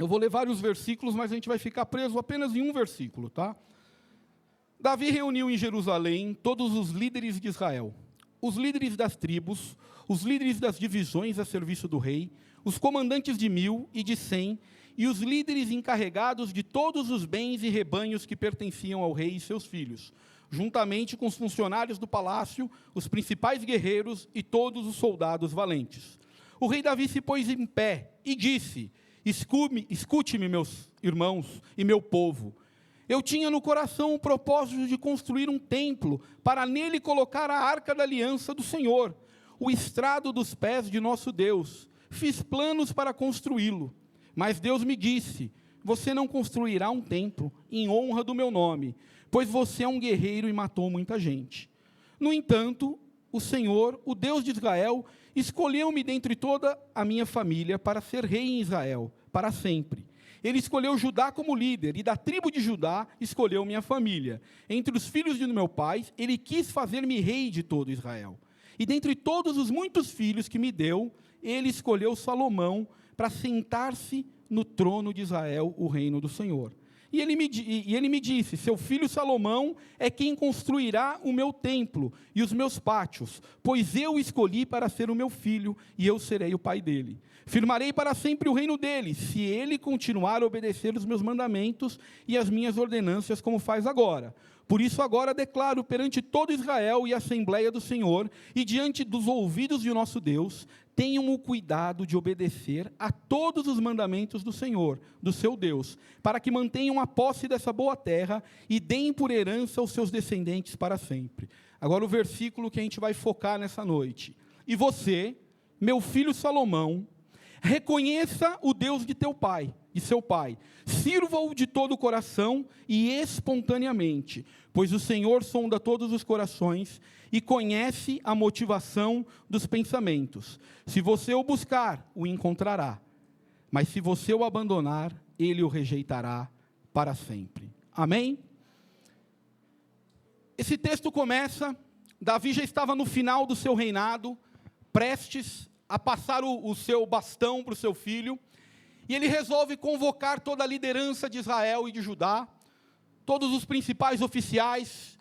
Eu vou ler vários versículos, mas a gente vai ficar preso apenas em um versículo, tá? Davi reuniu em Jerusalém todos os líderes de Israel, os líderes das tribos, os líderes das divisões a serviço do rei, os comandantes de 1000 e de 100, e os líderes encarregados de todos os bens e rebanhos que pertenciam ao rei e seus filhos, juntamente com os funcionários do palácio, os principais guerreiros e todos os soldados valentes. O rei Davi se pôs em pé e disse: escute-me, meus irmãos e meu povo. Eu tinha no coração o propósito de construir um templo, para nele colocar a arca da aliança do Senhor, o estrado dos pés de nosso Deus. Fiz planos para construí-lo, mas Deus me disse: você não construirá um templo em honra do meu nome, pois você é um guerreiro e matou muita gente. No entanto, o Senhor, o Deus de Israel, escolheu-me dentre toda a minha família para ser rei em Israel, para sempre. Ele escolheu Judá como líder, e da tribo de Judá escolheu minha família. Entre os filhos de meu pai, ele quis fazer-me rei de todo Israel. E dentre todos os muitos filhos que me deu, ele escolheu Salomão para sentar-se no trono de Israel, o reino do Senhor. E ele me disse: seu filho Salomão é quem construirá o meu templo e os meus pátios, pois eu o escolhi para ser o meu filho, e eu serei o pai dele. Firmarei para sempre o reino dele, se ele continuar a obedecer os meus mandamentos e as minhas ordenanças, como faz agora. Por isso agora declaro perante todo Israel e a Assembleia do Senhor, e diante dos ouvidos de nosso Deus, tenham o cuidado de obedecer a todos os mandamentos do Senhor, do seu Deus, para que mantenham a posse dessa boa terra e deem por herança aos seus descendentes para sempre. Agora o versículo que a gente vai focar nessa noite. E você, meu filho Salomão, reconheça o Deus de teu pai, de seu pai, sirva-o de todo o coração e espontaneamente, pois o Senhor sonda todos os corações e conhece a motivação dos pensamentos. Se você o buscar, o encontrará, mas se você o abandonar, ele o rejeitará para sempre. Amém? Esse texto começa, Davi já estava no final do seu reinado, prestes a passar o seu bastão para o seu filho, e ele resolve convocar toda a liderança de Israel e de Judá, todos os principais oficiais,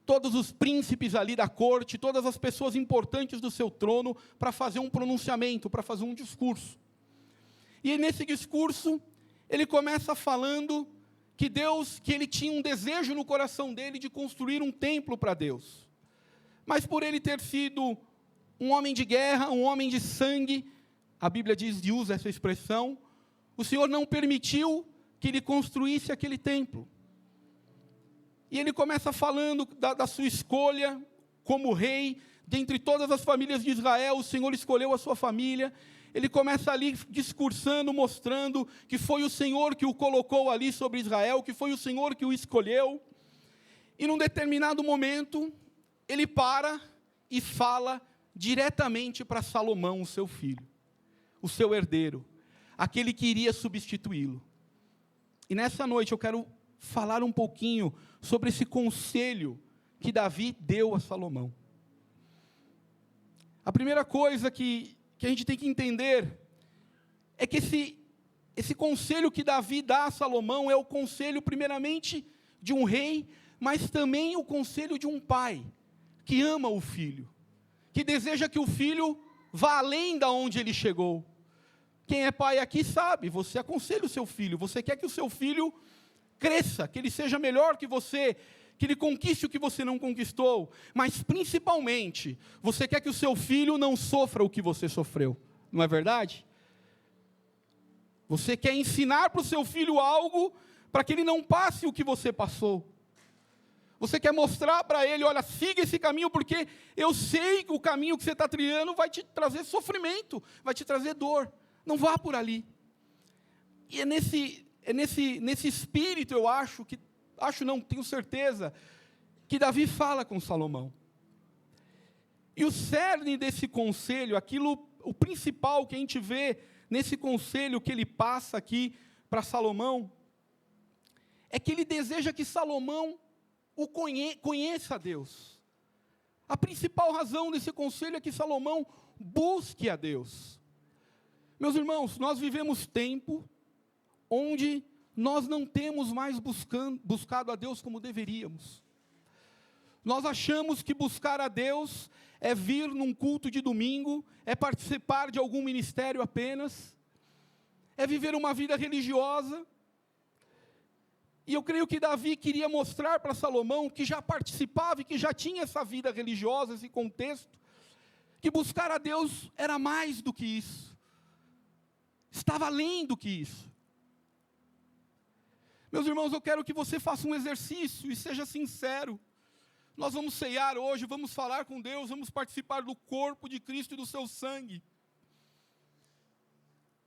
todos os príncipes ali da corte, todas as pessoas importantes do seu trono, para fazer um pronunciamento, para fazer um discurso. E nesse discurso, ele começa falando que ele tinha um desejo no coração dele de construir um templo para Deus. Mas por ele ter sido um homem de guerra, um homem de sangue, a Bíblia diz e usa essa expressão, o Senhor não permitiu que ele construísse aquele templo. E ele começa falando da sua escolha como rei, dentre todas as famílias de Israel, o Senhor escolheu a sua família. Ele começa ali discursando, mostrando que foi o Senhor que o colocou ali sobre Israel, que foi o Senhor que o escolheu. E num determinado momento, ele para e fala diretamente para Salomão, o seu filho, o seu herdeiro, aquele que iria substituí-lo. E nessa noite eu quero falar um pouquinho sobre esse conselho que Davi deu a Salomão. A primeira coisa que a gente tem que entender é que esse conselho que Davi dá a Salomão é o conselho primeiramente de um rei, mas também o conselho de um pai que ama o filho, que deseja que o filho vá além da onde ele chegou. Quem é pai aqui sabe, você aconselha o seu filho, você quer que o seu filho cresça, que ele seja melhor que você, que ele conquiste o que você não conquistou, mas principalmente, você quer que o seu filho não sofra o que você sofreu, não é verdade? Você quer ensinar para o seu filho algo, para que ele não passe o que você passou. Você quer mostrar para ele, olha, siga esse caminho, porque eu sei que o caminho que você está trilhando vai te trazer sofrimento, vai te trazer dor. Não vá por ali. E é nesse espírito, tenho certeza, que Davi fala com Salomão. E o cerne desse conselho, o principal que a gente vê nesse conselho que ele passa aqui para Salomão, é que ele deseja que Salomão conheça a Deus. A principal razão desse conselho é que Salomão busque a Deus. Meus irmãos, nós vivemos tempo onde nós não temos mais buscado a Deus como deveríamos. Nós achamos que buscar a Deus é vir num culto de domingo, é participar de algum ministério apenas, é viver uma vida religiosa. E eu creio que Davi queria mostrar para Salomão, que já participava e que já tinha essa vida religiosa, esse contexto, que buscar a Deus era mais do que isso, estava além do que isso. Meus irmãos, eu quero que você faça um exercício e seja sincero. Nós vamos ceiar hoje, vamos falar com Deus, vamos participar do corpo de Cristo e do seu sangue.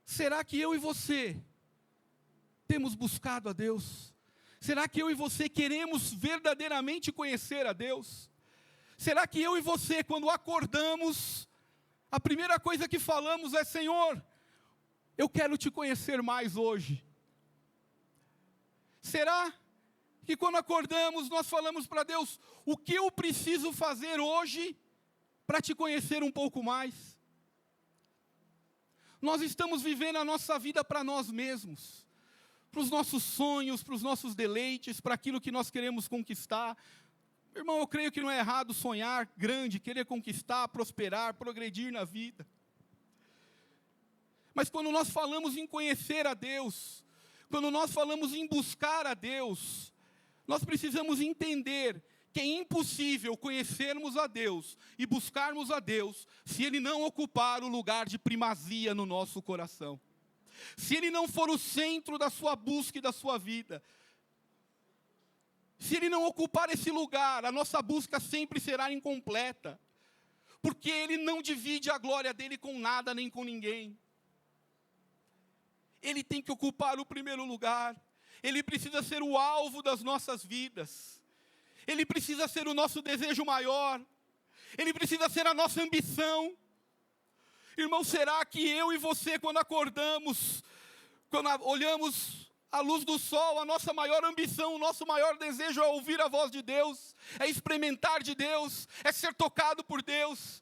Será que eu e você temos buscado a Deus? Será que eu e você queremos verdadeiramente conhecer a Deus? Será que eu e você, quando acordamos, a primeira coisa que falamos é: Senhor, eu quero te conhecer mais hoje? Será que quando acordamos, nós falamos para Deus: o que eu preciso fazer hoje para te conhecer um pouco mais? Nós estamos vivendo a nossa vida para nós mesmos, para os nossos sonhos, para os nossos deleites, para aquilo que nós queremos conquistar. Irmão, eu creio que não é errado sonhar grande, querer conquistar, prosperar, progredir na vida. Mas quando nós falamos em conhecer a Deus, quando nós falamos em buscar a Deus, nós precisamos entender que é impossível conhecermos a Deus e buscarmos a Deus se Ele não ocupar o lugar de primazia no nosso coração. Se Ele não for o centro da sua busca e da sua vida. Se Ele não ocupar esse lugar, a nossa busca sempre será incompleta. Porque Ele não divide a glória dEle com nada nem com ninguém. Ele tem que ocupar o primeiro lugar. Ele precisa ser o alvo das nossas vidas. Ele precisa ser o nosso desejo maior. Ele precisa ser a nossa ambição. Irmão, será que eu e você, quando acordamos, quando olhamos a luz do sol, a nossa maior ambição, o nosso maior desejo é ouvir a voz de Deus, é experimentar de Deus, é ser tocado por Deus?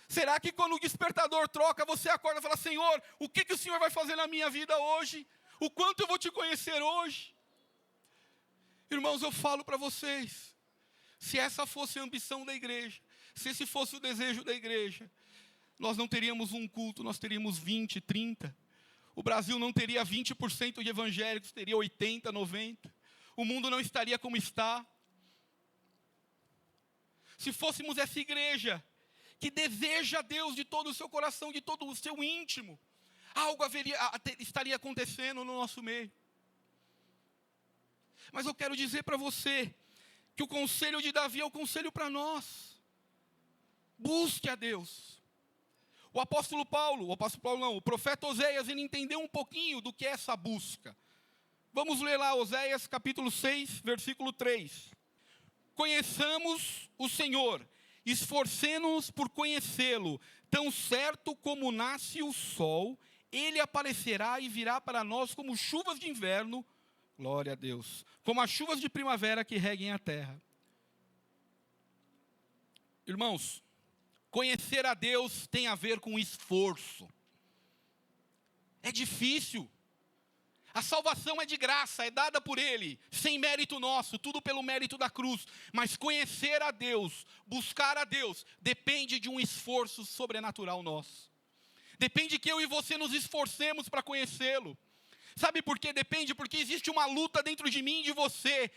Será que quando o despertador troca, você acorda e fala: Senhor, o que o Senhor vai fazer na minha vida hoje? O quanto eu vou te conhecer hoje? Irmãos, eu falo para vocês, se essa fosse a ambição da igreja, se esse fosse o desejo da igreja, nós não teríamos um culto, nós teríamos 20, 30. O Brasil não teria 20% de evangélicos, teria 80, 90. O mundo não estaria como está. Se fôssemos essa igreja que deseja Deus de todo o seu coração, de todo o seu íntimo, algo estaria acontecendo no nosso meio. Mas eu quero dizer para você que o conselho de Davi é o conselho para nós. Busque a Deus. O profeta Oséias, ele entendeu um pouquinho do que é essa busca. Vamos ler lá Oséias capítulo 6, versículo 3. Conheçamos o Senhor, esforcemo-nos por conhecê-lo, tão certo como nasce o sol, ele aparecerá e virá para nós como chuvas de inverno, glória a Deus, como as chuvas de primavera que reguem a terra. Irmãos, conhecer a Deus tem a ver com esforço. É difícil. A salvação é de graça, é dada por Ele, sem mérito nosso, tudo pelo mérito da cruz. Mas conhecer a Deus, buscar a Deus, depende de um esforço sobrenatural nosso. Depende que eu e você nos esforcemos para conhecê-lo. Sabe por quê? Depende porque existe uma luta dentro de mim e de você.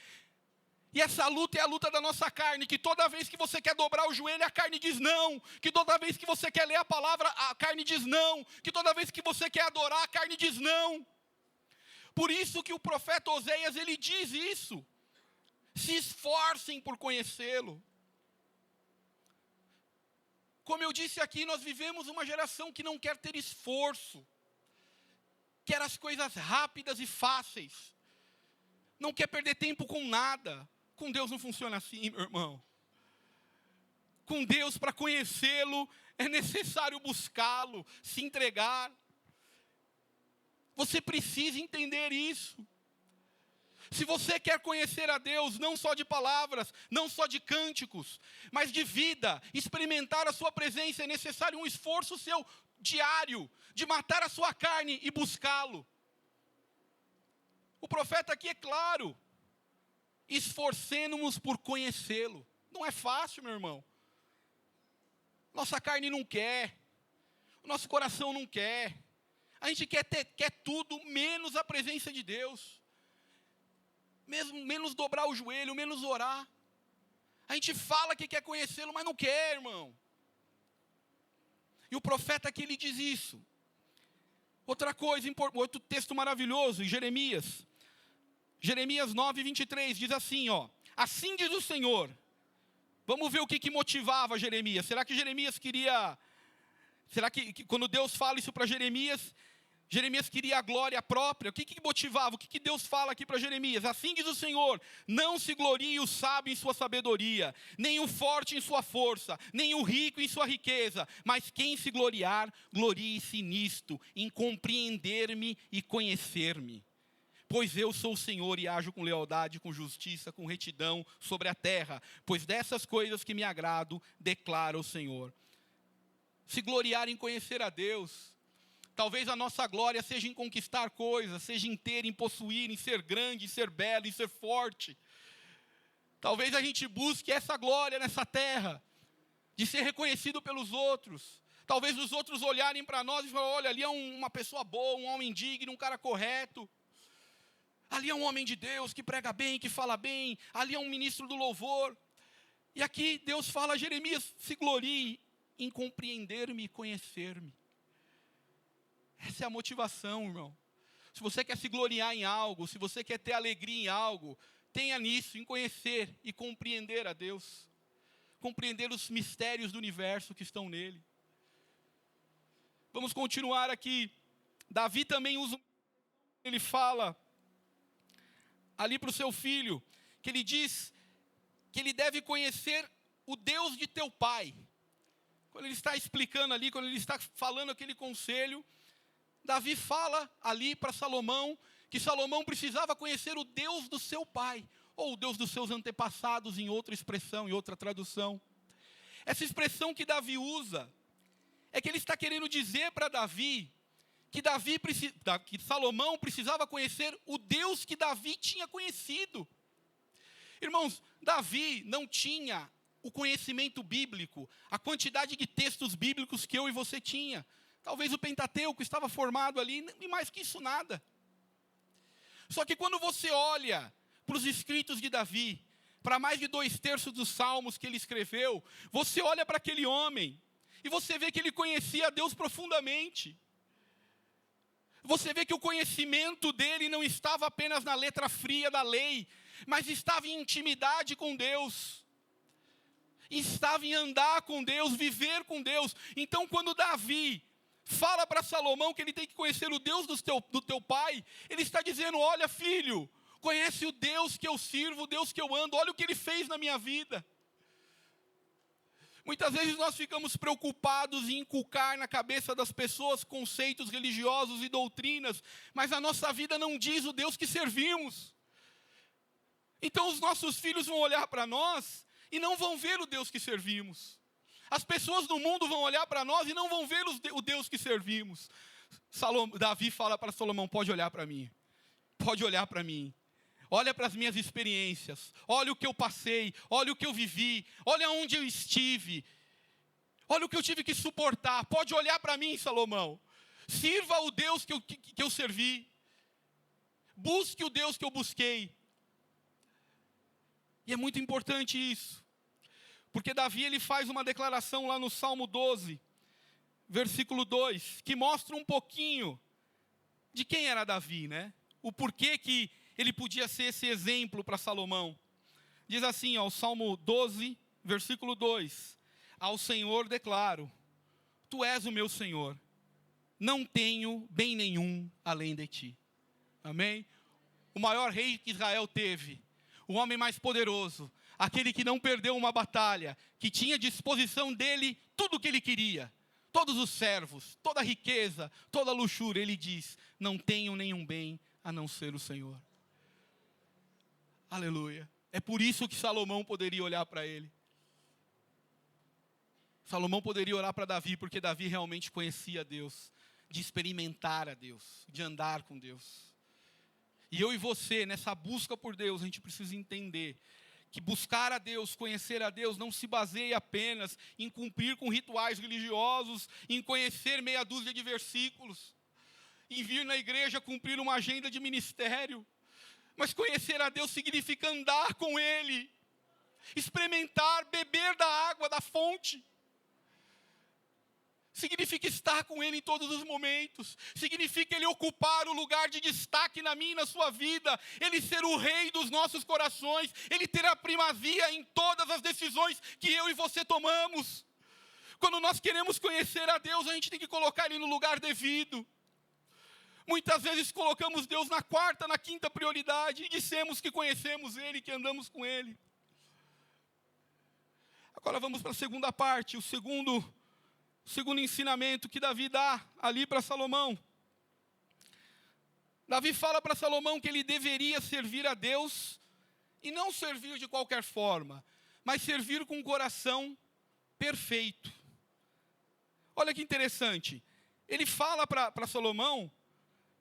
E essa luta é a luta da nossa carne, que toda vez que você quer dobrar o joelho, a carne diz não. Que toda vez que você quer ler a palavra, a carne diz não. Que toda vez que você quer adorar, a carne diz não. Por isso que o profeta Oséias, ele diz isso. Se esforcem por conhecê-lo. Como eu disse aqui, nós vivemos uma geração que não quer ter esforço. Quer as coisas rápidas e fáceis. Não quer perder tempo com nada. Com Deus não funciona assim, meu irmão. Com Deus, para conhecê-lo, é necessário buscá-lo, se entregar. Você precisa entender isso. Se você quer conhecer a Deus, não só de palavras, não só de cânticos, mas de vida, experimentar a sua presença, é necessário um esforço seu diário, de matar a sua carne e buscá-lo. profeta aqui é claro: esforcemo-nos por conhecê-lo. Não é fácil, meu irmão. Nossa carne não quer, o nosso coração não quer. A gente quer tudo, menos a presença de Deus. Menos dobrar o joelho, menos orar. A gente fala que quer conhecê-lo, mas não quer, irmão. E o profeta aqui, ele diz isso. Outra coisa, outro texto maravilhoso, em Jeremias. Jeremias 9, 23, diz assim, ó: assim diz o Senhor. Vamos ver o que motivava Jeremias. Será que Jeremias queria... Será que quando Deus fala isso para Jeremias, Jeremias queria a glória própria? O que motivava? O que Deus fala aqui para Jeremias? Assim diz o Senhor: não se glorie o sábio em sua sabedoria, nem o forte em sua força, nem o rico em sua riqueza, mas quem se gloriar, glorie-se nisto, em compreender-me e conhecer-me. Pois eu sou o Senhor e ajo com lealdade, com justiça, com retidão sobre a terra. Pois dessas coisas que me agrado, declara o Senhor. Se gloriar em conhecer a Deus. Talvez a nossa glória seja em conquistar coisas, seja em ter, em possuir, em ser grande, em ser belo, em ser forte. Talvez a gente busque essa glória nessa terra, de ser reconhecido pelos outros. Talvez os outros olharem para nós e falarem: olha, ali é uma pessoa boa, um homem digno, um cara correto. Ali é um homem de Deus que prega bem, que fala bem. Ali é um ministro do louvor. E aqui Deus fala a Jeremias: se glorie em compreender-me e conhecer-me. Essa é a motivação, irmão. Se você quer se gloriar em algo, se você quer ter alegria em algo, tenha nisso, em conhecer e compreender a Deus. Compreender os mistérios do universo que estão nele. Vamos continuar aqui. Davi também usa, ele fala ali para o seu filho, que ele diz que ele deve conhecer o Deus de teu pai. Quando ele está explicando ali, quando ele está falando aquele conselho, Davi fala ali para Salomão, que Salomão precisava conhecer o Deus do seu pai, ou o Deus dos seus antepassados, em outra expressão, em outra tradução. Essa expressão que Davi usa, é que ele está querendo dizer para Davi, que Salomão precisava conhecer o Deus que Davi tinha conhecido. Irmãos, Davi não tinha o conhecimento bíblico, a quantidade de textos bíblicos que eu e você tinha. Talvez o Pentateuco estava formado ali, e mais que isso nada. Só que quando você olha para os escritos de Davi, para mais de 2/3 dos salmos que ele escreveu, você olha para aquele homem, e você vê que ele conhecia a Deus profundamente. Você vê que o conhecimento dele não estava apenas na letra fria da lei, mas estava em intimidade com Deus. Estava em andar com Deus, viver com Deus. Então quando Davi fala para Salomão que ele tem que conhecer o Deus do teu pai, ele está dizendo: olha, filho, conhece o Deus que eu sirvo, o Deus que eu ando, olha o que ele fez na minha vida. Muitas vezes nós ficamos preocupados em inculcar na cabeça das pessoas conceitos religiosos e doutrinas, mas a nossa vida não diz o Deus que servimos. Então os nossos filhos vão olhar para nós e não vão ver o Deus que servimos. As pessoas do mundo vão olhar para nós e não vão ver o Deus que servimos. Davi fala para Salomão: pode olhar para mim, pode olhar para mim. Olha para as minhas experiências, olha o que eu passei, olha o que eu vivi, olha onde eu estive, olha o que eu tive que suportar. Pode olhar para mim, Salomão. Sirva o Deus que eu servi. Busque o Deus que eu busquei. E é muito importante isso, porque Davi ele faz uma declaração lá no Salmo 12, versículo 2, que mostra um pouquinho de quem era Davi, né? O porquê que ele podia ser esse exemplo para Salomão. Diz assim, ó, o Salmo 12, versículo 2. Ao Senhor declaro: tu és o meu Senhor, não tenho bem nenhum além de ti. Amém? O maior rei que Israel teve, o homem mais poderoso, aquele que não perdeu uma batalha, que tinha à disposição dele tudo o que ele queria, todos os servos, toda a riqueza, toda a luxúria, ele diz: não tenho nenhum bem a não ser o Senhor. Aleluia. É por isso que Salomão poderia olhar para ele. Salomão poderia orar para Davi, porque Davi realmente conhecia Deus, de experimentar a Deus, de andar com Deus. E eu e você, nessa busca por Deus, a gente precisa entender que buscar a Deus, conhecer a Deus, não se baseia apenas em cumprir com rituais religiosos, em conhecer meia dúzia de versículos, em vir na igreja cumprir uma agenda de ministério. Mas conhecer a Deus significa andar com Ele, experimentar, beber da água, da fonte. Significa estar com Ele em todos os momentos. Significa Ele ocupar o lugar de destaque na minha e na sua vida. Ele ser o rei dos nossos corações. Ele ter a primazia em todas as decisões que eu e você tomamos. Quando nós queremos conhecer a Deus, a gente tem que colocar Ele no lugar devido. Muitas vezes colocamos Deus na quarta, na quinta prioridade. E dissemos que conhecemos Ele, que andamos com Ele. Agora vamos para a segunda parte, o segundo ensinamento que Davi dá ali para Salomão. Davi fala para Salomão que ele deveria servir a Deus, e não servir de qualquer forma, mas servir com um coração perfeito. Olha que interessante, ele fala para Salomão,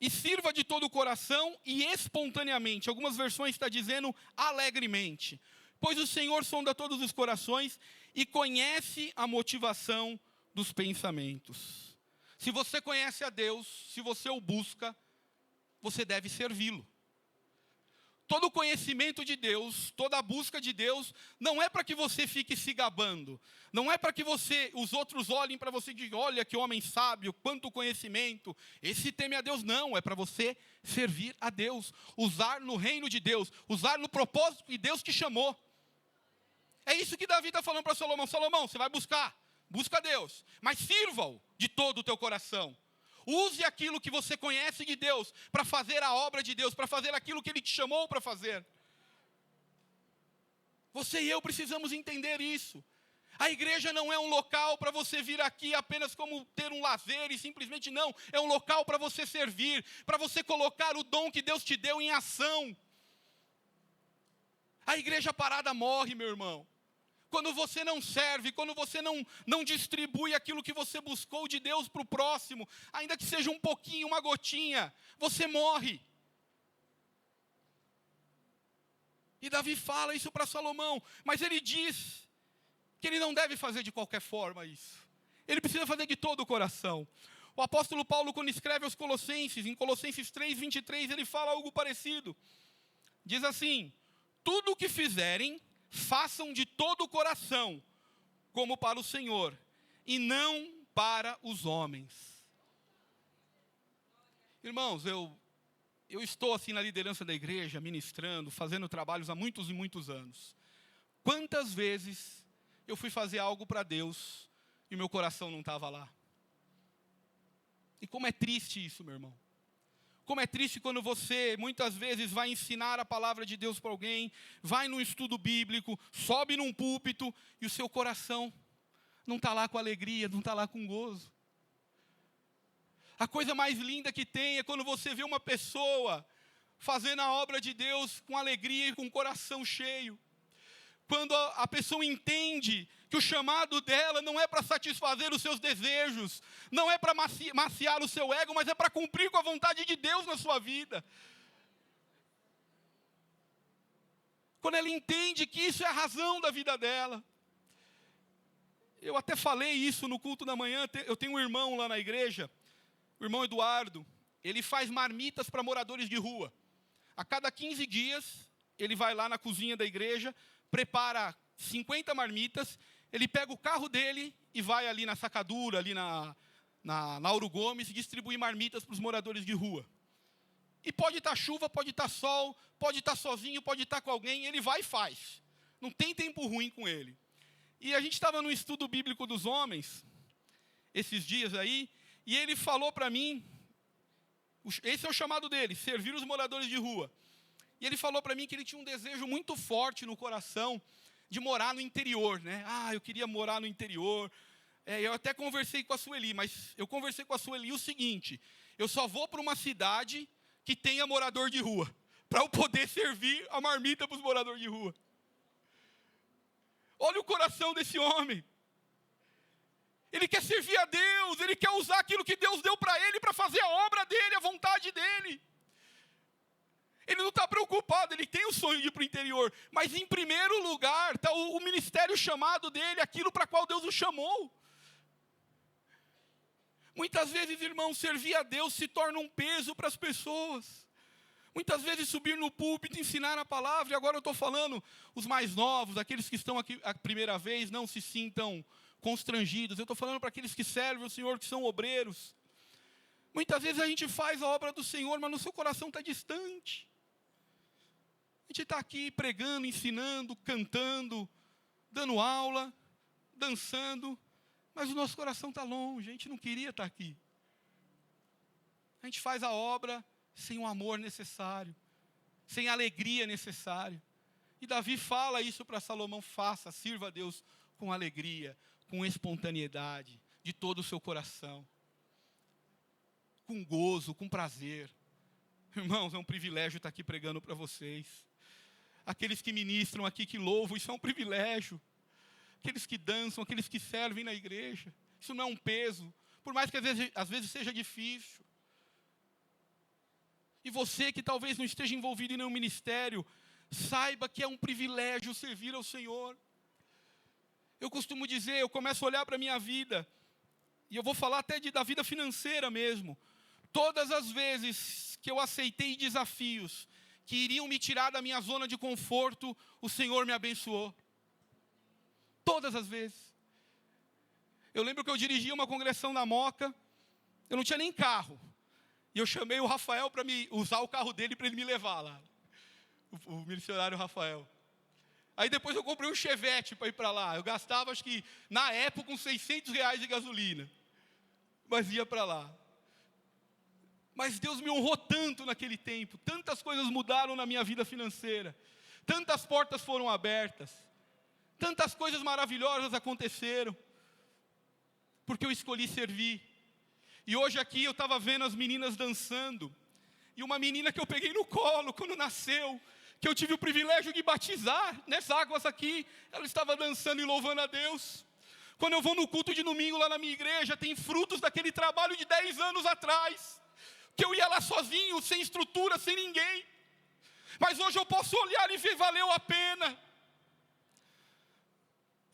e sirva de todo o coração e espontaneamente. Algumas versões estão dizendo alegremente. Pois o Senhor sonda todos os corações e conhece a motivação dos pensamentos. Se você conhece a Deus, se você o busca, você deve servi-lo. Todo o conhecimento de Deus, toda a busca de Deus, não é para que você fique se gabando. Não é para que os outros olhem para você e digam, olha que homem sábio, quanto conhecimento. Esse teme a Deus, não. É para você servir a Deus. Usar no reino de Deus. Usar no propósito que Deus te chamou. É isso que Davi está falando para Salomão. Salomão, você vai buscar. Busca a Deus, mas sirva-o de todo o teu coração. Use aquilo que você conhece de Deus para fazer a obra de Deus, para fazer aquilo que Ele te chamou para fazer. Você e eu precisamos entender isso. A igreja não é um local para você vir aqui apenas como ter um lazer e simplesmente não. É um local para você servir, para você colocar o dom que Deus te deu em ação. A igreja parada morre, meu irmão. Quando você não serve, quando você não distribui aquilo que você buscou de Deus para o próximo, ainda que seja um pouquinho, uma gotinha, você morre. E Davi fala isso para Salomão, mas ele diz que ele não deve fazer de qualquer forma isso. Ele precisa fazer de todo o coração. O apóstolo Paulo, quando escreve aos Colossenses, em Colossenses 3:23, ele fala algo parecido. Diz assim, tudo o que fizerem, façam de todo o coração, como para o Senhor, e não para os homens. Irmãos, eu estou assim na liderança da igreja, ministrando, fazendo trabalhos há muitos e muitos anos. Quantas vezes eu fui fazer algo para Deus e meu coração não estava lá? E como é triste isso, meu irmão. Como é triste quando você, muitas vezes, vai ensinar a palavra de Deus para alguém, vai num estudo bíblico, sobe num púlpito, e o seu coração não está lá com alegria, não está lá com gozo. A coisa mais linda que tem é quando você vê uma pessoa fazendo a obra de Deus com alegria e com o coração cheio. Quando a pessoa entende que o chamado dela não é para satisfazer os seus desejos, não é para maciar o seu ego, mas é para cumprir com a vontade de Deus na sua vida. Quando ela entende que isso é a razão da vida dela. Eu até falei isso no culto da manhã, eu tenho um irmão lá na igreja, o irmão Eduardo, ele faz marmitas para moradores de rua. A cada 15 dias, ele vai lá na cozinha da igreja, prepara 50 marmitas, ele pega o carro dele e vai ali na Sacadura, ali na Lauro Gomes, e distribui marmitas para os moradores de rua. E pode estar chuva, pode estar sol, pode estar sozinho, pode estar com alguém, ele vai e faz. Não tem tempo ruim com ele. E a gente estava no estudo bíblico dos homens, esses dias aí, e ele falou para mim, esse é o chamado dele, servir os moradores de rua. E ele falou para mim que ele tinha um desejo muito forte no coração de morar no interior, né? Eu queria morar no interior. Eu até conversei com a Sueli, mas eu conversei com a Sueli o seguinte, eu só vou para uma cidade que tenha morador de rua, para eu poder servir a marmita para os moradores de rua. Olha o coração desse homem. Ele quer servir a Deus, ele quer usar aquilo que Deus deu para ele, para fazer a obra dele, a vontade dele. preocupado, ele tem o sonho de ir para o interior, mas em primeiro lugar está o ministério chamado dele, aquilo para qual Deus o chamou. Muitas vezes, irmãos, servir a Deus se torna um peso para as pessoas. Muitas vezes subir no púlpito, ensinar a palavra, e agora eu estou falando, os mais novos, aqueles que estão aqui a primeira vez, não se sintam constrangidos. Eu estou falando para aqueles que servem o Senhor, que são obreiros. Muitas vezes a gente faz a obra do Senhor, mas no seu coração está distante. A gente está aqui pregando, ensinando, cantando, dando aula, dançando, mas o nosso coração está longe, a gente não queria estar aqui. A gente faz a obra sem o amor necessário, sem a alegria necessária. E Davi fala isso para Salomão: faça, sirva a Deus com alegria, com espontaneidade, de todo o seu coração, com gozo, com prazer. Irmãos, é um privilégio estar aqui pregando para vocês. Aqueles que ministram aqui, que louvam, isso é um privilégio. Aqueles que dançam, aqueles que servem na igreja, isso não é um peso, por mais que às vezes seja difícil. E você que talvez não esteja envolvido em nenhum ministério, saiba que é um privilégio servir ao Senhor. Eu costumo dizer, eu começo a olhar para a minha vida, e eu vou falar até da vida financeira mesmo. Todas as vezes que eu aceitei desafios que iriam me tirar da minha zona de conforto, o Senhor me abençoou. Todas as vezes. Eu lembro que eu dirigia uma congregação na Moca, eu não tinha nem carro. E eu chamei o Rafael para usar o carro dele para ele me levar lá. O missionário Rafael. Aí depois eu comprei um Chevette para ir para lá. Eu gastava, acho que, na época, uns R$600 de gasolina. Mas ia para lá. Mas Deus me honrou tanto naquele tempo. Tantas coisas mudaram na minha vida financeira. Tantas portas foram abertas. Tantas coisas maravilhosas aconteceram. Porque eu escolhi servir. E hoje aqui eu estava vendo as meninas dançando. E uma menina que eu peguei no colo quando nasceu, que eu tive o privilégio de batizar nessas águas aqui, ela estava dançando e louvando a Deus. Quando eu vou no culto de domingo lá na minha igreja, tem frutos daquele trabalho de 10 anos atrás, que eu ia lá sozinho, sem estrutura, sem ninguém. Mas hoje eu posso olhar e ver, valeu a pena.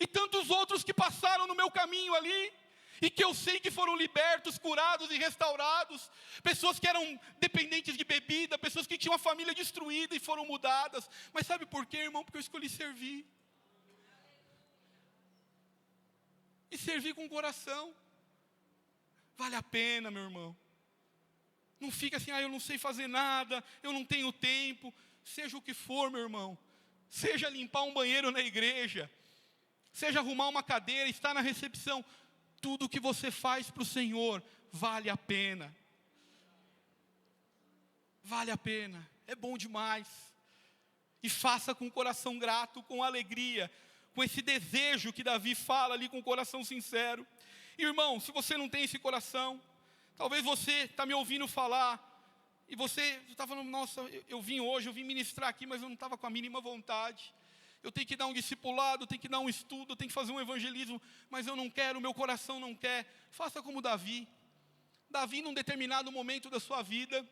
E tantos outros que passaram no meu caminho ali, e que eu sei que foram libertos, curados e restaurados. Pessoas que eram dependentes de bebida, pessoas que tinham a família destruída e foram mudadas. Mas sabe por quê, irmão? Porque eu escolhi servir. E servir com o coração. Vale a pena, meu irmão. Não fica assim, eu não sei fazer nada, eu não tenho tempo. Seja o que for, meu irmão. Seja limpar um banheiro na igreja, seja arrumar uma cadeira, estar na recepção. Tudo que você faz para o Senhor vale a pena. Vale a pena, é bom demais. E faça com o coração grato, com alegria, com esse desejo que Davi fala ali com o coração sincero. Irmão, se você não tem esse coração, talvez você está me ouvindo falar, e você está falando, nossa, eu vim hoje, eu vim ministrar aqui, mas eu não estava com a mínima vontade. Eu tenho que dar um discipulado, eu tenho que dar um estudo, eu tenho que fazer um evangelismo, mas eu não quero, meu coração não quer. Faça como Davi. Davi, num determinado momento da sua vida,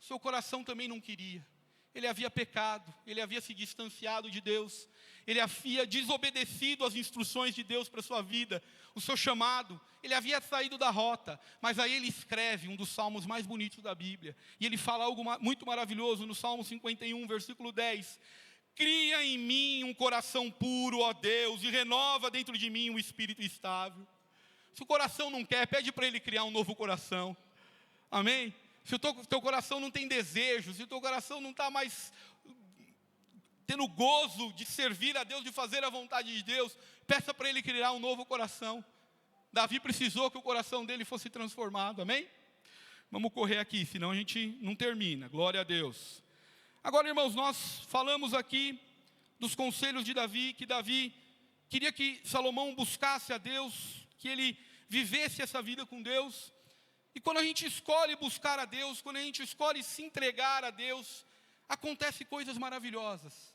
seu coração também não queria. Ele havia pecado, ele havia se distanciado de Deus, ele havia desobedecido às instruções de Deus para a sua vida, o seu chamado, ele havia saído da rota. Mas aí ele escreve um dos salmos mais bonitos da Bíblia, e ele fala algo muito maravilhoso no Salmo 51, versículo 10. Cria em mim um coração puro, ó Deus, e renova dentro de mim um espírito estável. Se o coração não quer, pede para Ele criar um novo coração. Amém? Se o teu coração não tem desejo, se o teu coração não está mais tendo gozo de servir a Deus, de fazer a vontade de Deus, peça para Ele criar um novo coração. Davi precisou que o coração dele fosse transformado. Amém? Vamos correr aqui, senão a gente não termina. Glória a Deus. Agora, irmãos, nós falamos aqui dos conselhos de Davi, que Davi queria que Salomão buscasse a Deus, que ele vivesse essa vida com Deus. E quando a gente escolhe buscar a Deus, quando a gente escolhe se entregar a Deus, acontecem coisas maravilhosas.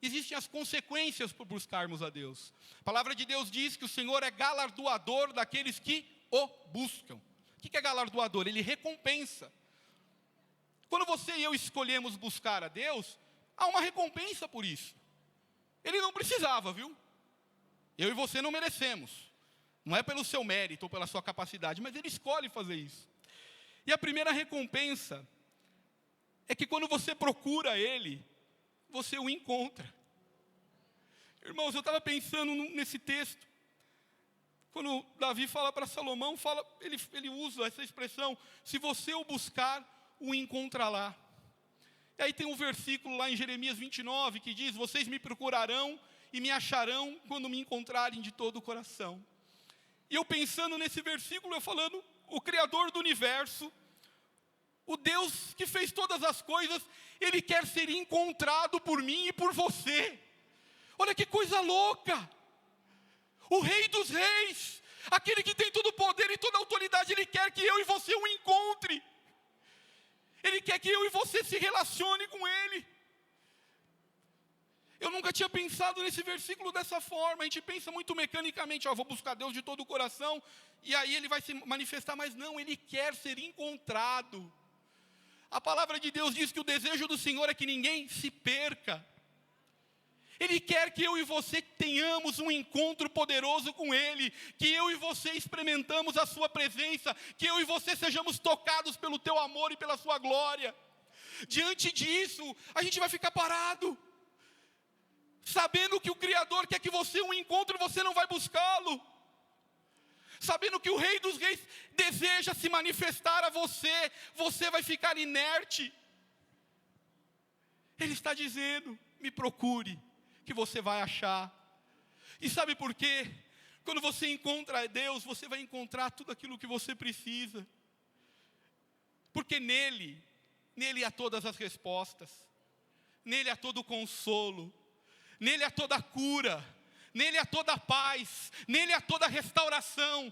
Existem as consequências por buscarmos a Deus. A palavra de Deus diz que o Senhor é galardoador daqueles que o buscam. O que é galardoador? Ele recompensa. Quando você e eu escolhemos buscar a Deus, há uma recompensa por isso. Ele não precisava, viu? Eu e você não merecemos. Não é pelo seu mérito ou pela sua capacidade, mas Ele escolhe fazer isso. E a primeira recompensa é que quando você procura Ele, você o encontra. Irmãos, eu estava pensando nesse texto. Quando Davi fala para Salomão, ele usa essa expressão: se você o buscar, o encontrará. E aí tem um versículo lá em Jeremias 29 que diz: vocês me procurarão e me acharão quando me encontrarem de todo o coração. E eu pensando nesse versículo, eu falando, o Criador do universo, o Deus que fez todas as coisas, Ele quer ser encontrado por mim e por você. Olha que coisa louca! O Rei dos Reis, aquele que tem todo o poder e toda a autoridade, Ele quer que eu e você o encontre. Ele quer que eu e você se relacione com Ele. Eu nunca tinha pensado nesse versículo dessa forma. A gente pensa muito mecanicamente: vou buscar Deus de todo o coração, e aí Ele vai se manifestar. Mas não, Ele quer ser encontrado. A palavra de Deus diz que o desejo do Senhor é que ninguém se perca. Ele quer que eu e você tenhamos um encontro poderoso com Ele, que eu e você experimentamos a Sua presença, que eu e você sejamos tocados pelo Teu amor e pela Sua glória. Diante disso, a gente vai ficar parado, sabendo que o Criador quer que você o encontre, você não vai buscá-lo. Sabendo que o Rei dos Reis deseja se manifestar a você, você vai ficar inerte. Ele está dizendo: me procure, que você vai achar. E sabe por quê? Quando você encontra Deus, você vai encontrar tudo aquilo que você precisa. Porque nele há todas as respostas. Nele há todo o consolo. Nele há toda a cura. Nele há toda a paz. Nele há toda a restauração.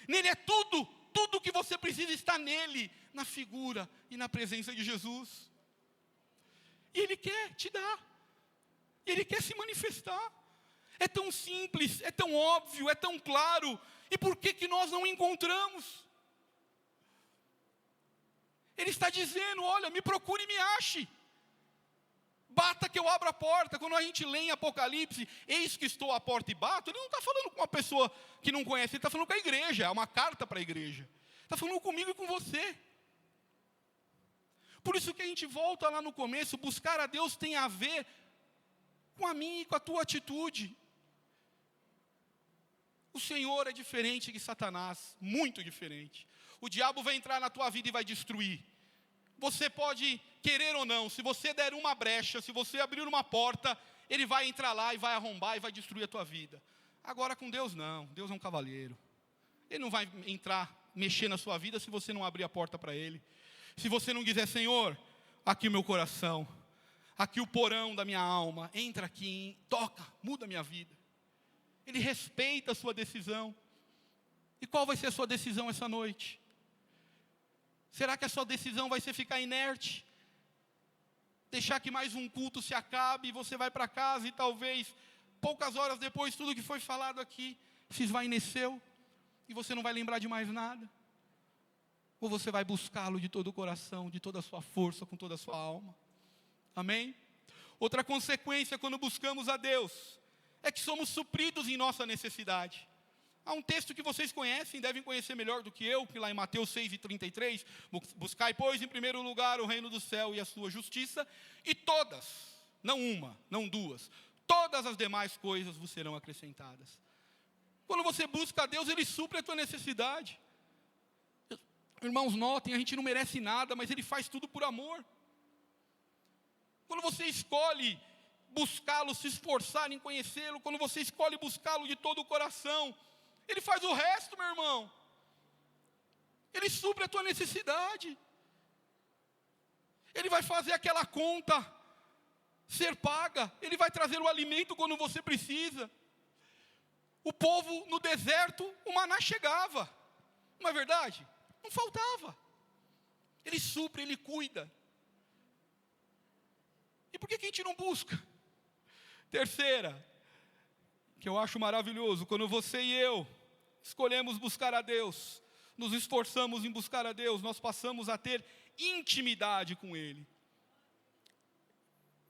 Nele é tudo. Tudo que você precisa está nele, na figura e na presença de Jesus. E Ele quer te dar. Ele quer se manifestar. É tão simples, é tão óbvio, é tão claro. E por que nós não encontramos? Ele está dizendo: olha, me procure e me ache. Bata que eu abro a porta. Quando a gente lê em Apocalipse, eis que estou à porta e bato, Ele não está falando com uma pessoa que não conhece, Ele está falando com a igreja, é uma carta para a igreja. Está falando comigo e com você. Por isso que a gente volta lá no começo: buscar a Deus tem a ver com a minha e com a tua atitude. O Senhor é diferente de Satanás, muito diferente. O diabo vai entrar na tua vida e vai destruir. Você pode querer ou não, se você der uma brecha, se você abrir uma porta, ele vai entrar lá e vai arrombar e vai destruir a tua vida. Agora com Deus não, Deus é um cavalheiro. Ele não vai entrar, mexer na sua vida se você não abrir a porta para Ele. Se você não dizer: Senhor, aqui o meu coração, aqui o porão da minha alma, entra aqui, toca, muda a minha vida. Ele respeita a sua decisão. E qual vai ser a sua decisão essa noite? Será que a sua decisão vai ser ficar inerte? Deixar que mais um culto se acabe e você vai para casa e talvez, poucas horas depois, tudo que foi falado aqui se esvaineceu e você não vai lembrar de mais nada? Ou você vai buscá-lo de todo o coração, de toda a sua força, com toda a sua alma? Amém? Outra consequência quando buscamos a Deus é que somos supridos em nossa necessidade. Há um texto que vocês conhecem, devem conhecer melhor do que eu, que lá em Mateus 6:33, buscai, pois, em primeiro lugar o reino do céu e a sua justiça, e todas, não uma, não duas, todas as demais coisas vos serão acrescentadas. Quando você busca a Deus, Ele supre a tua necessidade. Irmãos, notem, a gente não merece nada, mas Ele faz tudo por amor. Quando você escolhe buscá-lo, se esforçar em conhecê-lo, quando você escolhe buscá-lo de todo o coração, Ele faz o resto, meu irmão. Ele supre a tua necessidade. Ele vai fazer aquela conta ser paga. Ele vai trazer o alimento quando você precisa. O povo no deserto, o maná chegava. Não é verdade? Não faltava. Ele supre, Ele cuida. E por que a gente não busca? Terceira, que eu acho maravilhoso, quando você e eu escolhemos buscar a Deus, nos esforçamos em buscar a Deus, nós passamos a ter intimidade com Ele.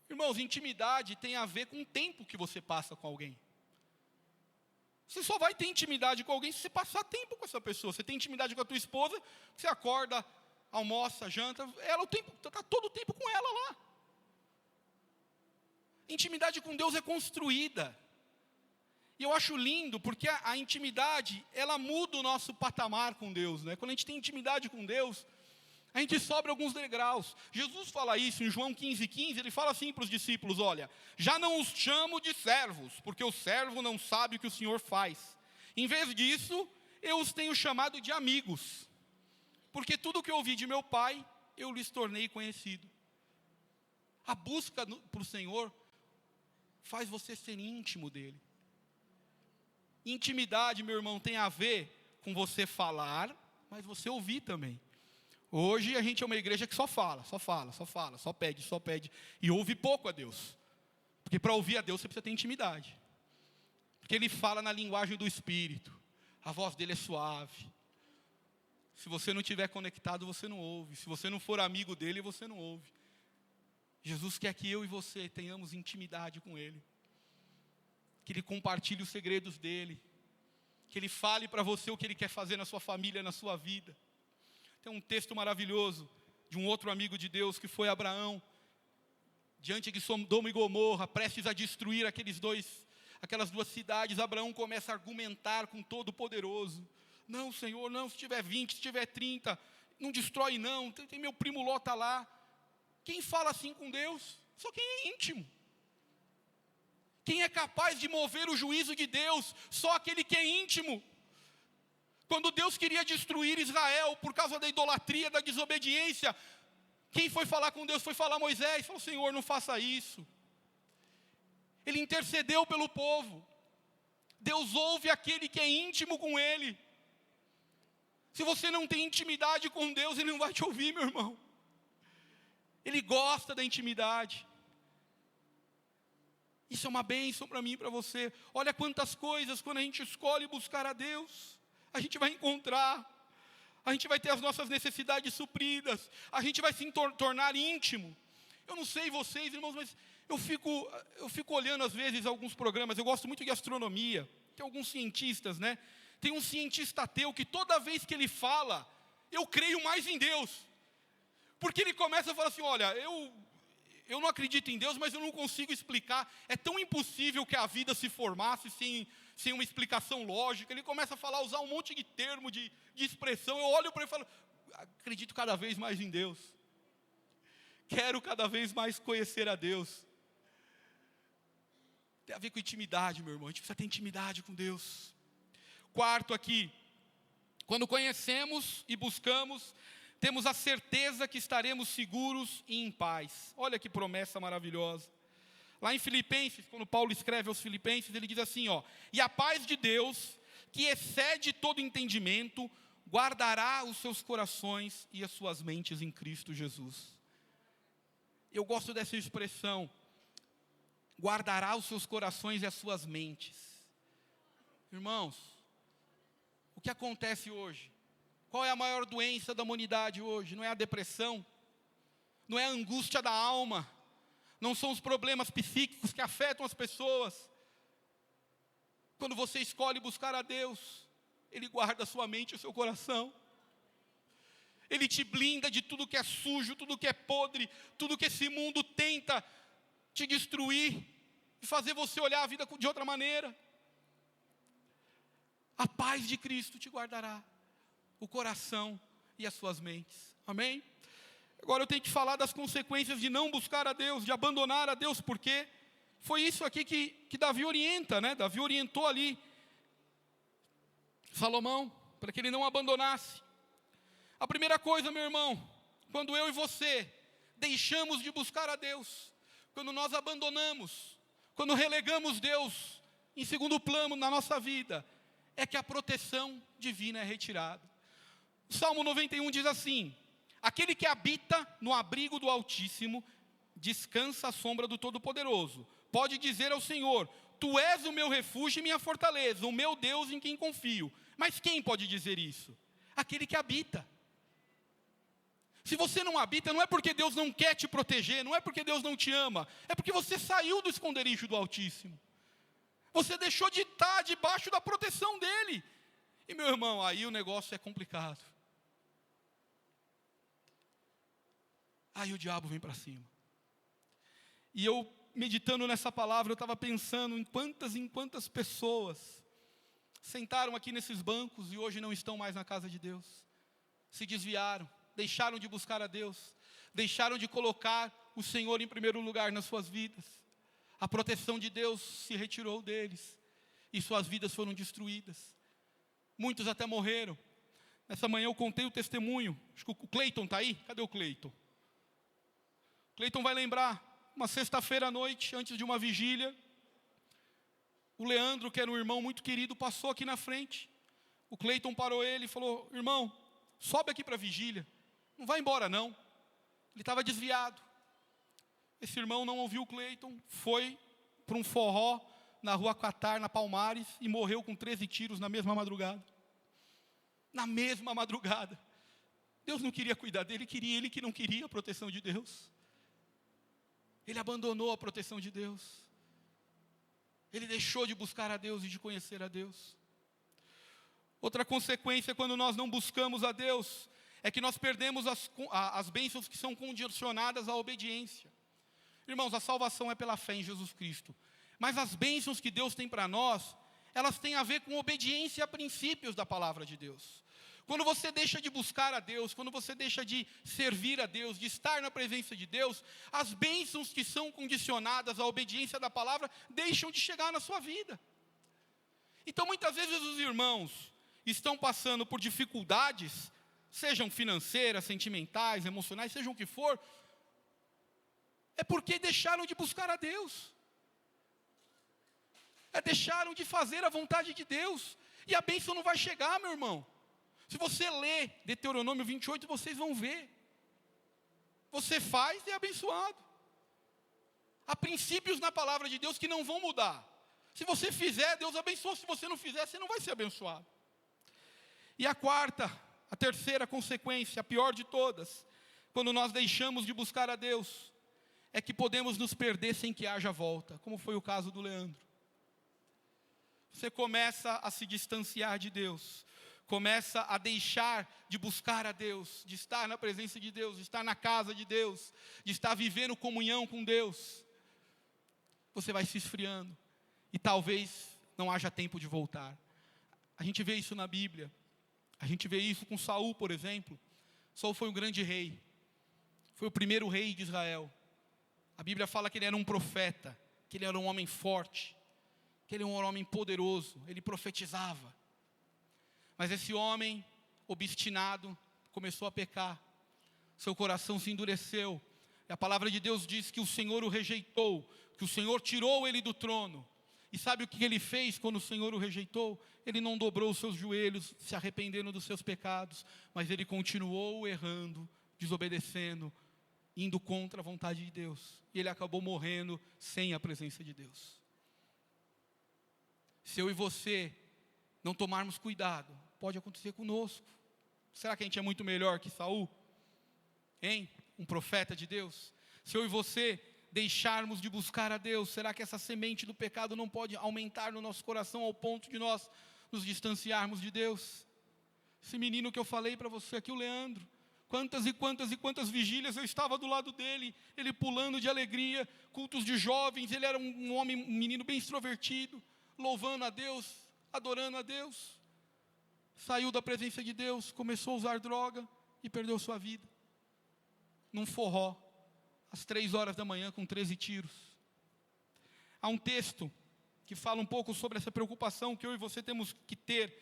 Irmãos, intimidade tem a ver com o tempo que você passa com alguém. Você só vai ter intimidade com alguém se você passar tempo com essa pessoa. Você tem intimidade com a tua esposa, você acorda, almoça, janta, ela está todo o tempo com ela lá. Intimidade com Deus é construída. E eu acho lindo, porque a intimidade, ela muda o nosso patamar com Deus, né? Quando a gente tem intimidade com Deus, a gente sobe alguns degraus. Jesus fala isso em João 15:15, ele fala assim para os discípulos, olha, já não os chamo de servos, porque o servo não sabe o que o Senhor faz. Em vez disso, eu os tenho chamado de amigos, porque tudo que eu ouvi de meu Pai, eu lhes tornei conhecido. A busca para o Senhor faz você ser íntimo dEle. Intimidade, meu irmão, tem a ver com você falar, mas você ouvir também. Hoje a gente é uma igreja que só pede, e ouve pouco a Deus. Porque para ouvir a Deus você precisa ter intimidade. Porque Ele fala na linguagem do Espírito, a voz dEle é suave. Se você não estiver conectado, você não ouve. Se você não for amigo dEle, você não ouve. Jesus quer que eu e você tenhamos intimidade com Ele. Que Ele compartilhe os segredos dEle. Que Ele fale para você o que Ele quer fazer na sua família, na sua vida. Tem um texto maravilhoso de um outro amigo de Deus, que foi Abraão, diante de Sodoma e Gomorra, prestes a destruir aquelas duas cidades. Abraão começa a argumentar com Todo-Poderoso. Não, Senhor, não, se tiver 20, se tiver 30, não destrói não, tem meu primo Ló está lá. Quem fala assim com Deus? Só quem é íntimo. Quem é capaz de mover o juízo de Deus? Só aquele que é íntimo. Quando Deus queria destruir Israel por causa da idolatria, da desobediência, quem foi falar com Deus? Foi falar Moisés. Falou, Senhor, não faça isso. Ele intercedeu pelo povo. Deus ouve aquele que é íntimo com Ele. Se você não tem intimidade com Deus, Ele não vai te ouvir, meu irmão. Ele gosta da intimidade. Isso é uma bênção para mim e para você. Olha quantas coisas, quando a gente escolhe buscar a Deus, a gente vai encontrar. A gente vai ter as nossas necessidades supridas. A gente vai se tornar íntimo. Eu não sei vocês, irmãos, mas eu fico olhando às vezes alguns programas. Eu gosto muito de astronomia. Tem alguns cientistas, né? Tem um cientista ateu que toda vez que ele fala, eu creio mais em Deus. Porque ele começa a falar assim, olha, eu não acredito em Deus, mas eu não consigo explicar. É tão impossível que a vida se formasse sem uma explicação lógica. Ele começa a usar um monte de termo, de expressão. Eu olho para ele e falo, acredito cada vez mais em Deus. Quero cada vez mais conhecer a Deus. Tem a ver com intimidade, meu irmão. A gente precisa ter intimidade com Deus. Quarto aqui, quando conhecemos e buscamos, temos a certeza que estaremos seguros e em paz. Olha que promessa maravilhosa. Lá em Filipenses, quando Paulo escreve aos Filipenses, ele diz assim, e a paz de Deus, que excede todo entendimento, guardará os seus corações e as suas mentes em Cristo Jesus. Eu gosto dessa expressão, guardará os seus corações e as suas mentes. Irmãos, o que acontece hoje? Qual é a maior doença da humanidade hoje? Não é a depressão, não é a angústia da alma, não são os problemas psíquicos que afetam as pessoas. Quando você escolhe buscar a Deus, Ele guarda a sua mente e o seu coração. Ele te blinda de tudo que é sujo, tudo que é podre, tudo que esse mundo tenta te destruir e fazer você olhar a vida de outra maneira. A paz de Cristo te guardará o coração e as suas mentes. Amém? Agora eu tenho que falar das consequências de não buscar a Deus, de abandonar a Deus, porque foi isso aqui que Davi orienta, né? Davi orientou ali Salomão, para que ele não abandonasse. A primeira coisa, meu irmão, quando eu e você deixamos de buscar a Deus, quando nós abandonamos, quando relegamos Deus em segundo plano na nossa vida, é que a proteção divina é retirada. O Salmo 91 diz assim, aquele que habita no abrigo do Altíssimo, descansa à sombra do Todo-Poderoso. Pode dizer ao Senhor, tu és o meu refúgio e minha fortaleza, o meu Deus em quem confio. Mas quem pode dizer isso? Aquele que habita. Se você não habita, não é porque Deus não quer te proteger, não é porque Deus não te ama, é porque você saiu do esconderijo do Altíssimo. Você deixou de estar debaixo da proteção dEle. E meu irmão, aí o negócio é complicado. Aí o diabo vem para cima. E eu, meditando nessa palavra, eu estava pensando em quantas pessoas sentaram aqui nesses bancos e hoje não estão mais na casa de Deus. Se desviaram, deixaram de buscar a Deus, deixaram de colocar o Senhor em primeiro lugar nas suas vidas. A proteção de Deus se retirou deles e suas vidas foram destruídas. Muitos até morreram. Nessa manhã eu contei o testemunho. Acho que o Cleiton está aí. Cadê o Cleiton? O Cleiton vai lembrar. Uma sexta-feira à noite, antes de uma vigília, o Leandro, que era um irmão muito querido, passou aqui na frente. O Cleiton parou ele e falou: irmão, sobe aqui para a vigília. Não vai embora não. Ele estava desviado. Esse irmão não ouviu o Cleiton, foi para um forró na rua Qatar, na Palmares, e morreu com 13 tiros na mesma madrugada. Na mesma madrugada. Deus não queria cuidar dele, ele que não queria a proteção de Deus. Ele abandonou a proteção de Deus. Ele deixou de buscar a Deus e de conhecer a Deus. Outra consequência quando nós não buscamos a Deus é que nós perdemos as bênçãos que são condicionadas à obediência. Irmãos, a salvação é pela fé em Jesus Cristo. Mas as bênçãos que Deus tem para nós, elas têm a ver com obediência a princípios da palavra de Deus. Quando você deixa de buscar a Deus, quando você deixa de servir a Deus, de estar na presença de Deus, as bênçãos que são condicionadas à obediência da palavra, deixam de chegar na sua vida. Então muitas vezes os irmãos estão passando por dificuldades, sejam financeiras, sentimentais, emocionais, sejam o que for, é porque deixaram de buscar a Deus. Deixaram de fazer a vontade de Deus. E a bênção não vai chegar, meu irmão. Se você ler Deuteronômio 28, vocês vão ver. Você faz e é abençoado. Há princípios na palavra de Deus que não vão mudar. Se você fizer, Deus abençoa. Se você não fizer, você não vai ser abençoado. E a terceira consequência, a pior de todas, quando nós deixamos de buscar a Deus, é que podemos nos perder sem que haja volta, como foi o caso do Leandro. Você começa a se distanciar de Deus, começa a deixar de buscar a Deus, de estar na presença de Deus, de estar na casa de Deus, de estar vivendo comunhão com Deus. Você vai se esfriando e talvez não haja tempo de voltar. A gente vê isso na Bíblia. A gente vê isso com Saul, por exemplo. Saul foi um grande rei. Foi o primeiro rei de Israel. A Bíblia fala que ele era um profeta, que ele era um homem forte, que ele era um homem poderoso, ele profetizava. Mas esse homem, obstinado, começou a pecar. Seu coração se endureceu. E a palavra de Deus diz que o Senhor o rejeitou, que o Senhor tirou ele do trono. E sabe o que ele fez quando o Senhor o rejeitou? Ele não dobrou os seus joelhos, se arrependendo dos seus pecados, mas ele continuou errando, desobedecendo, indo contra a vontade de Deus. E ele acabou morrendo sem a presença de Deus. Se eu e você não tomarmos cuidado, pode acontecer conosco. Será que a gente é muito melhor que Saul? Hein? Um profeta de Deus? Se eu e você deixarmos de buscar a Deus, será que essa semente do pecado não pode aumentar no nosso coração ao ponto de nós nos distanciarmos de Deus? Esse menino que eu falei para você aqui, o Leandro, quantas e quantas vigílias eu estava do lado dele, ele pulando de alegria, cultos de jovens, ele era um homem, um menino bem extrovertido, louvando a Deus, adorando a Deus. Saiu da presença de Deus, começou a usar droga e perdeu sua vida. Num forró, às 3 horas da manhã, com 13 tiros. Há um texto que fala um pouco sobre essa preocupação que eu e você temos que ter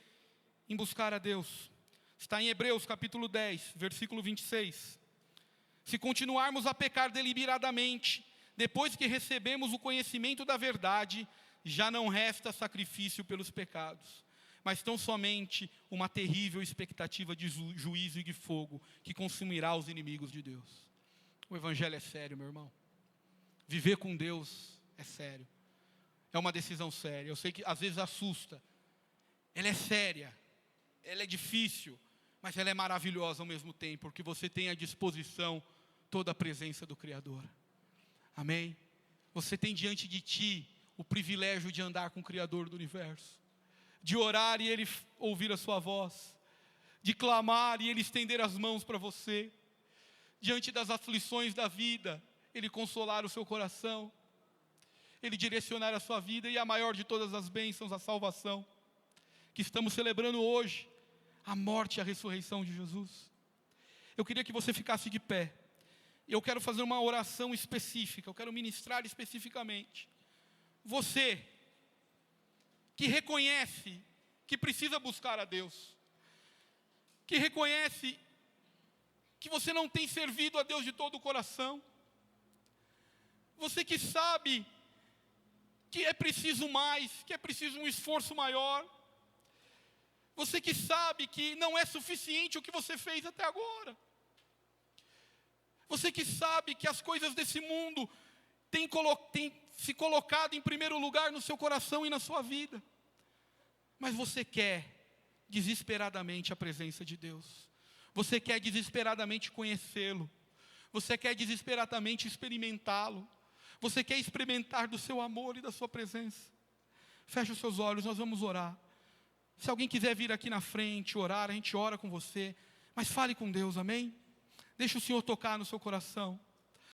em buscar a Deus. Está em Hebreus capítulo 10, versículo 26. Se continuarmos a pecar deliberadamente, depois que recebemos o conhecimento da verdade, já não resta sacrifício pelos pecados, mas tão somente uma terrível expectativa de juízo e de fogo, que consumirá os inimigos de Deus. O evangelho é sério, meu irmão. Viver com Deus é sério. É uma decisão séria. Eu sei que às vezes assusta. Ela é séria. Ela é difícil. mas ela é maravilhosa ao mesmo tempo, porque você tem à disposição toda a presença do Criador. Amém? Você tem diante de ti o privilégio de andar com o Criador do universo, de orar e Ele ouvir a sua voz, de clamar e Ele estender as mãos para você, diante das aflições da vida, Ele consolar o seu coração, Ele direcionar a sua vida, e a maior de todas as bênçãos, a salvação, que estamos celebrando hoje, a morte e a ressurreição de Jesus. Eu queria que você ficasse de pé. Eu quero fazer uma oração específica, eu quero ministrar especificamente. Você, que reconhece que precisa buscar a Deus, que reconhece que você não tem servido a Deus de todo o coração, você que sabe que é preciso mais, que é preciso um esforço maior, você que sabe que não é suficiente o que você fez até agora, você que sabe que as coisas desse mundo têm se colocado em primeiro lugar no seu coração e na sua vida, mas você quer desesperadamente a presença de Deus, você quer desesperadamente conhecê-lo, você quer desesperadamente experimentá-lo, você quer experimentar do seu amor e da sua presença. Feche os seus olhos, nós vamos orar. Se alguém quiser vir aqui na frente orar, a gente ora com você, mas fale com Deus, amém? Deixa o Senhor tocar no seu coração.